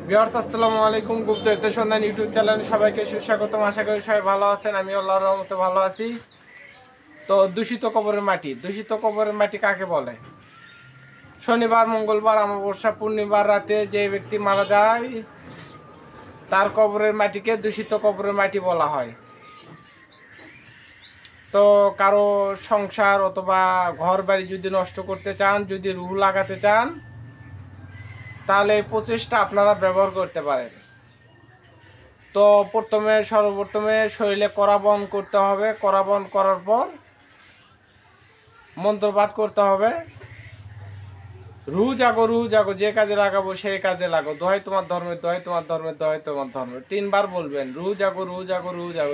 Viewers আসসালামু আলাইকুম। গুপ্ত ইতিহাস সন্ধান ইউটিউব চ্যানেলে সবাইকে সুস্বাগতম। আশা করি সবাই ভালো আছেন। আমি আল্লাহর রহমতে ভালো আছি। তো দূষিত কবরের মাটি, দূষিত কবরের মাটি কাকে বলে? শনিবার, মঙ্গলবার, অমাবস্যা, পূর্ণিমার রাতে যে ব্যক্তি মারা যায় তার কবরের মাটিকে দূষিত কবরের মাটি বলা হয়। তো কারো সংসার অথবা ঘর বাড়ি যদি নষ্ট করতে চান, যদি রুহ লাগাতে চান, তাহলে এই প্রচেষ্টা আপনারা ব্যবহার করতে পারেন। তো সর্বপ্রথমে শরীরে করাবন করতে হবে। করাবন করার পর মন্ত্রপাঠ করতে হবে। রু জাগো, যে কাজে লাগাবো সেই কাজে লাগো, দোহাই তোমার ধর্মের, দোহাই তোমার ধর্মের, দোহাই তোমার ধর্মের। 3বার বলবেন, রু জাগো,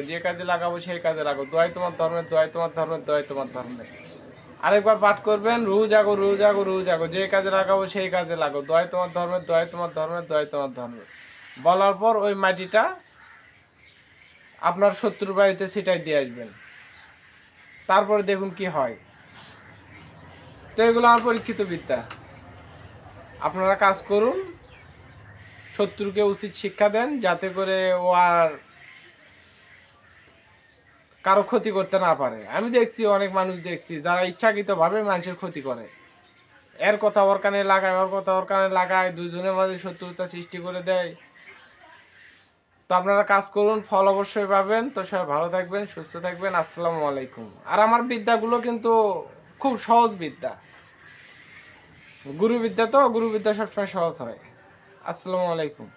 যে কাজে লাগাবো সেই কাজে লাগো, দোহাই তোমার ধর্মের, দোহাই তোমার ধর্মের, দোহাই তোমার ধর্মের। আরেকবার পাঠ করবেন, রু জাগো, যে কাজে লাগাবো সেই কাজে লাগো, দোহাই তোমার ধর্মের, দোহাই তোমার ধর্মের, দোহাই তোমার ধর্মের। বলার পর ওই মাটিটা আপনার শত্রুর বাড়িতে ছিটাই দিয়ে আসবেন। তারপরে দেখুন কি হয়। তো এগুলো আমার পরীক্ষিত বিদ্যা। আপনারা কাজ করুন, শত্রুকে উচিত শিক্ষা দেন যাতে করে ও আর কারো ক্ষতি করতে না পারে। আমি দেখছি, অনেক মানুষ দেখছি যারা ইচ্ছাকৃতভাবে মানুষের ক্ষতি করে। এর কথা ওর কানে লাগায়, ওর কথা ওর কানে লাগায়, দুইজনের মাঝে শত্রুতা সৃষ্টি করে দেয়। তো আপনারা কাজ করুন, ফল অবশ্যই পাবেন। তো সবাই ভালো থাকবেন, সুস্থ থাকবেন। আসসালামু আলাইকুম। আর আমার বিদ্যাগুলো কিন্তু খুব সহজ বিদ্যা। গুরুবিদ্যা সবসময় সহজ হয়। আসসালামু আলাইকুম।